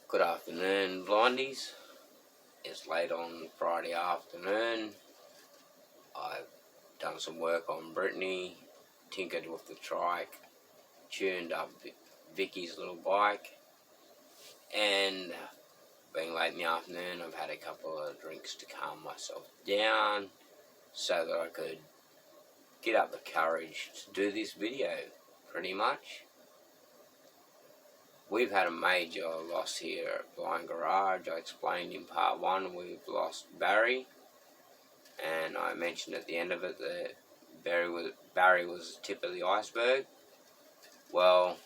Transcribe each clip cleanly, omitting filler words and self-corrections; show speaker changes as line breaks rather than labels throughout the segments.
Good afternoon, blindies. It's late on Friday afternoon. I've done some work on Brittany, tinkered with the trike, tuned up Vicky's little bike, and being late in the afternoon, I've had a couple of drinks to calm myself down so that I could get up the courage to do this video, pretty much. We've had a major loss here at Blind Garage. I explained in part 1 we've lost Barry, and I mentioned at the end of it that Barry was the tip of the iceberg. Well,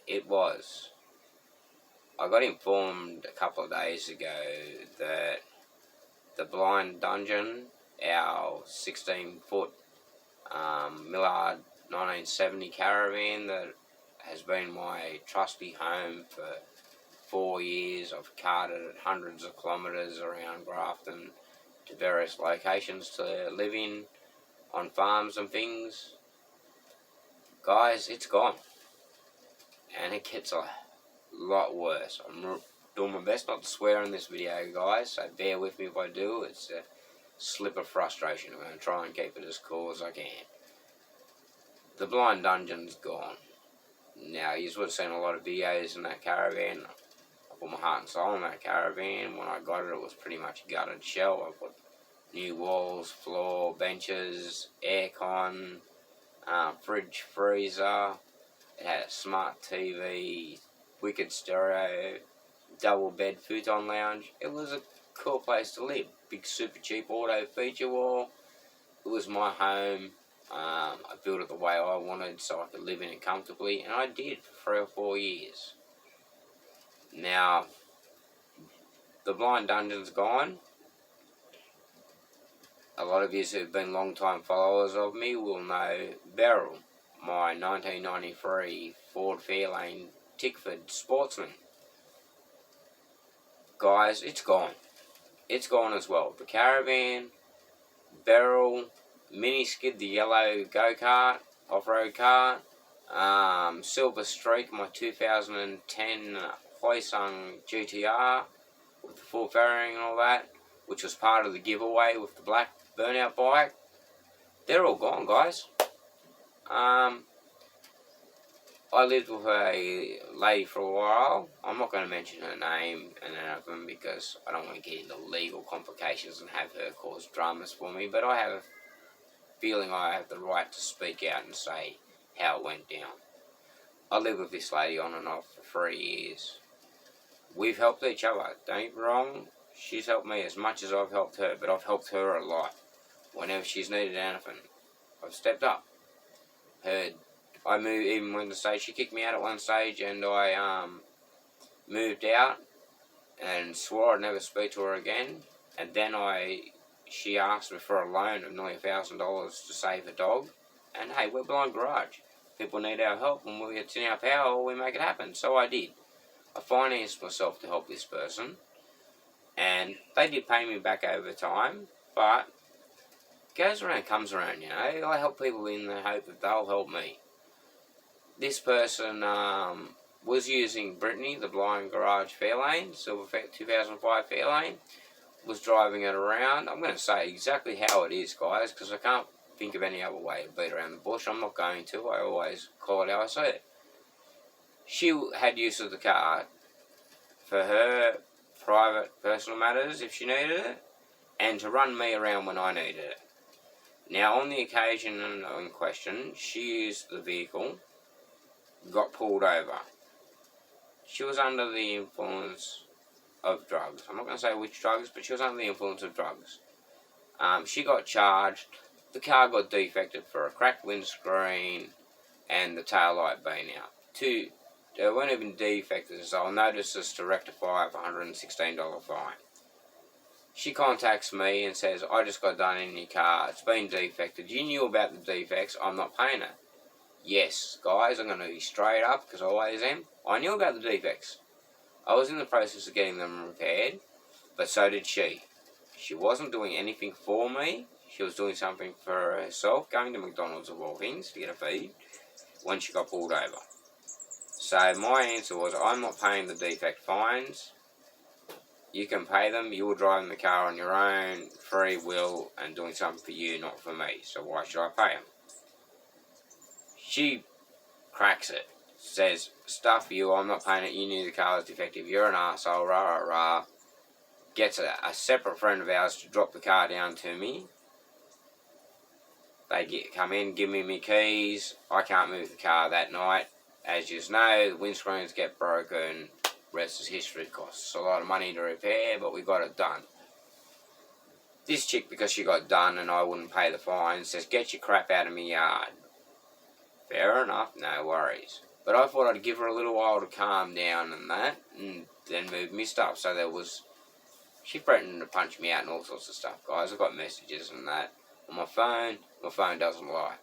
it was. I got informed a couple of days ago that the Blind Dungeon, our 16-foot Millard 1970 caravan that has been my trusty home for 4 years. I've carted it hundreds of kilometres around Grafton to various locations to live in, on farms and things. Guys, it's gone. And it gets a lot worse. I'm doing my best not to swear in this video, guys, so bear with me if I do. It's a slip of frustration. I'm going to try and keep it as cool as I can. The Blind Dungeon's gone. Now, you would have seen a lot of videos in that caravan. I put my heart and soul in that caravan. When I got it, it was pretty much a gutted shell. I put new walls, floor, benches, aircon, fridge, freezer. It had a smart TV, wicked stereo, double bed futon lounge. It was a cool place to live. Big super cheap auto feature wall. It was my home. I built it the way I wanted so I could live in it comfortably, and I did for 3 or 4 years. Now, the Blind Dungeon's gone. A lot of you who've been long-time followers of me will know Beryl, my 1993 Ford Fairlane Tickford Sportsman. Guys, it's gone. It's gone as well. The caravan, Beryl, Mini Skid, the yellow go-kart, off-road car, Silver Streak, my 2010 Hoysung GTR with the full fairing and all that, which was part of the giveaway with the black burnout bike. They're all gone, guys. I lived with a lady for a while. I'm not going to mention her name and anything because I don't want to get into legal complications and have her cause dramas for me, but I have a feeling I have the right to speak out and say how it went down. I lived with this lady on and off for 3 years. We've helped each other, don't get me wrong. She's helped me as much as I've helped her, but I've helped her a lot. Whenever she's needed anything, I've stepped up. I moved, even when she kicked me out at one stage, and I moved out and swore I'd never speak to her again. And then she asked me for a loan of nearly $1,000 to save a dog. And hey, we're Blind Garage. People need our help, and when it's in our power, we make it happen. So I did. I financed myself to help this person, and they did pay me back over time, but goes around, comes around, you know. I help people in the hope that they'll help me. This person was using Brittany, the Blind Garage Fairlane, Silver 2005 Fairlane, was driving it around. I'm going to say exactly how it is, guys, because I can't think of any other way to beat around the bush. I'm not going to. I always call it how I see it. She had use of the car for her private, personal matters if she needed it, and to run me around when I needed it. Now, on the occasion in question, she used the vehicle, got pulled over. She was under the influence of drugs. I'm not going to say which drugs, but she was under the influence of drugs. She got charged. The car got defected for a cracked windscreen and the tail light being out. They weren't even defected, so I'll notice this to rectify a $116 fine. She contacts me and says, I just got done in your car, it's been defected. You knew about the defects, I'm not paying it. Yes, guys, I'm going to be straight up, because I always am. I knew about the defects. I was in the process of getting them repaired, but so did she. She wasn't doing anything for me. She was doing something for herself, going to McDonald's of all things to get a feed when she got pulled over. So my answer was, I'm not paying the defect fines. You can pay them. You're driving the car on your own, free will, and doing something for you, not for me. So why should I pay them? She cracks it. Says, stuff you, I'm not paying it. You knew the car was defective. You're an arsehole, rah, rah, rah. Gets a separate friend of ours to drop the car down to me. They come in, give me my keys. I can't move the car that night. As you know, the windscreens get broken. Rest is history. It costs a lot of money to repair, but we got it done. This chick, because she got done and I wouldn't pay the fine, says, get your crap out of my yard. Fair enough, no worries. But I thought I'd give her a little while to calm down and that, and then move me stuff. So there was... She threatened to punch me out and all sorts of stuff, guys. I've got messages and that on my phone. My phone doesn't lie.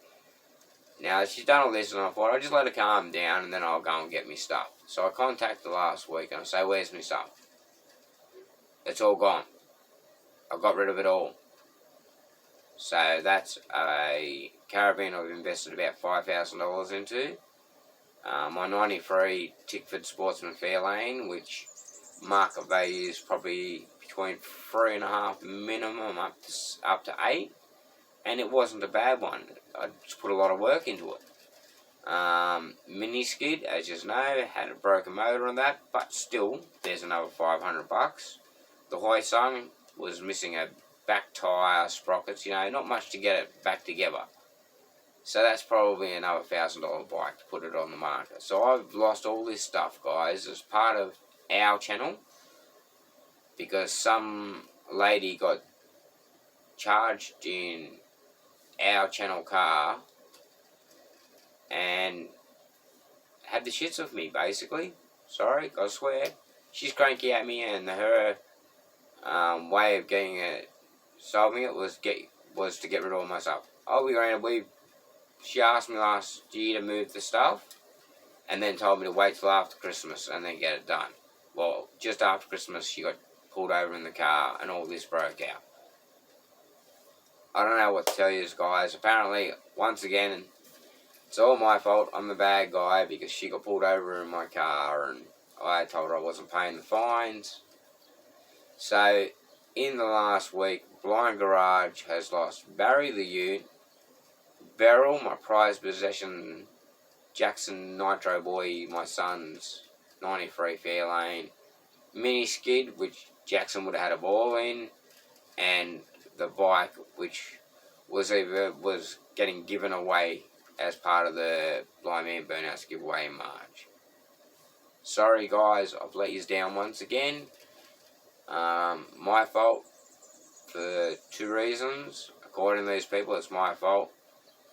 Now, she's done all this, and I thought I'd just let her calm down, and then I'll go and get me stuff. So I contacted her last week, and I say, where's my stuff? It's all gone. I got rid of it all. So that's a caravan I've invested about $5,000 into. My 93 Tickford Sportsman Fairlane, which market value is probably between 3.5 minimum up to 8, and it wasn't a bad one. I just put a lot of work into it. Mini skid, as you know, had a broken motor on that, but still, there's another $500. The Hoysung was missing a back tyre, sprockets, not much to get it back together. So that's probably another $1,000 bike to put it on the market. So I've lost all this stuff, guys, as part of our channel, because some lady got charged in our channel car and had the shits of me, basically. Sorry, I swear. She's cranky at me, and her way of solving it was to get rid of all my stuff. She asked me last year to move the stuff, and then told me to wait till after Christmas and then get it done. Well, just after Christmas, she got pulled over in the car, and all this broke out. I don't know what to tell you guys. Apparently, once again, it's all my fault. I'm the bad guy because she got pulled over in my car, and I told her I wasn't paying the fines. So, in the last week, Blind Garage has lost Barry the Ute, Beryl, my prized possession, Jackson Nitro Boy, my son's 93 Fairlane, Mini Skid, which Jackson would have had a ball in, and the bike, which was getting given away as part of the Blind Man Burnouts giveaway in March. Sorry guys, I've let you down once again. My fault for 2 reasons. According to these people, it's my fault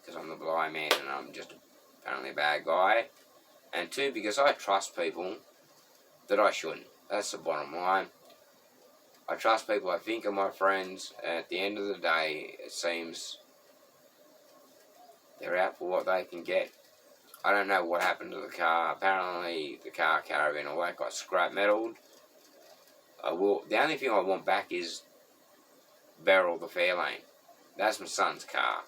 because I'm the blind man and I'm just apparently a bad guy. And 2, because I trust people that I shouldn't. That's the bottom line. I trust people I think are my friends, and at the end of the day, it seems they're out for what they can get. I don't know what happened to the car. Apparently, the car, caravan, all that got scrap metaled. The only thing I want back is Beryl the Fairlane. That's my son's car.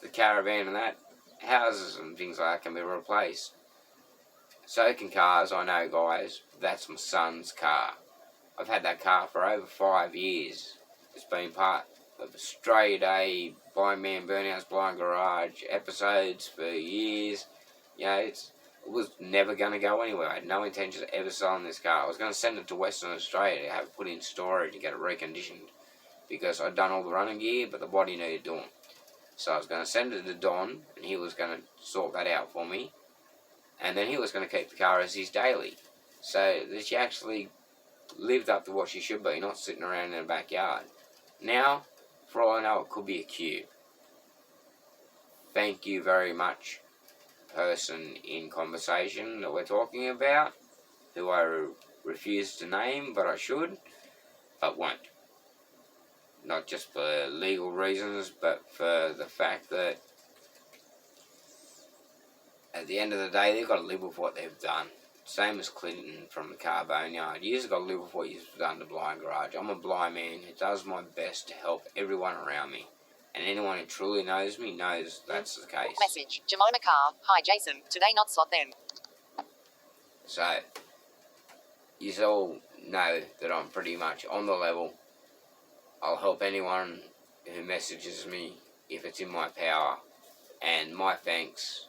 The caravan and that, houses and things like that can be replaced. So can cars, I know guys. That's my son's car. I've had that car for over 5 years. It's been part of Australia Day, Blind Man Burnouts, Blind Garage episodes for years. It was never going to go anywhere. I had no intention of ever selling this car. I was going to send it to Western Australia to have it put in storage to get it reconditioned, because I'd done all the running gear, but the body needed doing. So I was going to send it to Don, and he was going to sort that out for me. And then he was going to keep the car as his daily. So that she actually lived up to what she should be, not sitting around in the backyard. Now, for all I know, it could be a cube. Thank you very much, person in conversation that we're talking about, who I refuse to name, but I should, but won't. Not just for legal reasons, but for the fact that at the end of the day, they've got to live with what they've done. Same as Clinton from the car boneyard. You just got to live with what you've done to Blind Garage. I'm a blind man who does my best to help everyone around me. And anyone who truly knows me knows that's the case.
Message. Jamona Car. Hi Jason. Today not slot then.
So, you all know that I'm pretty much on the level. I'll help anyone who messages me if it's in my power. And my thanks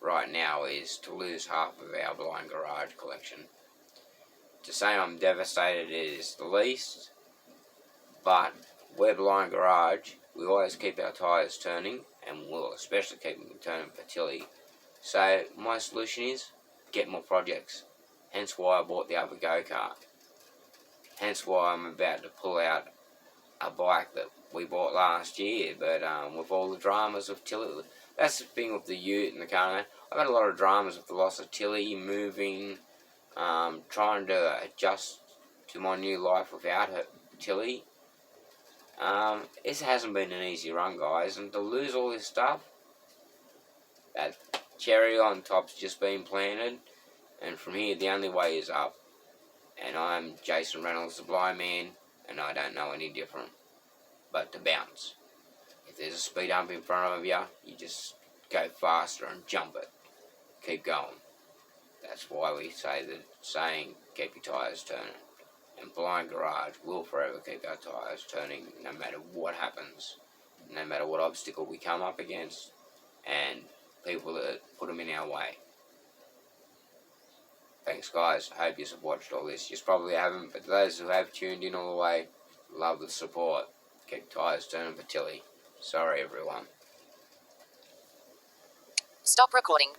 right now is to lose half of our Blind Garage collection. To say I'm devastated is the least, but we're Blind Garage. We always keep our tyres turning, and we'll especially keep them turning for Portelli. So my solution is get more projects. Hence why I bought the other go-kart. Hence why I'm about to pull out a bike that we bought last year, but with all the dramas of Tilly. That's the thing with the ute and the caravan. I've had a lot of dramas with the loss of Tilly, moving, trying to adjust to my new life without her, Tilly. It hasn't been an easy run, guys, and to lose all this stuff, that cherry on top's just been planted, and from here the only way is up. And I'm Jason Reynolds, the blind man, and I don't know any different but to bounce. If there's a speed hump in front of you, you just go faster and jump it. Keep going. That's why we say the saying, keep your tyres turning. And Blind Garage will forever keep our tyres turning no matter what happens, no matter what obstacle we come up against, and people that put them in our way. Thanks, guys. I hope you've watched all this. You probably haven't, but those who have tuned in all the way, love the support. Keep tyres turning for Tilly. Sorry, everyone.
Stop recording.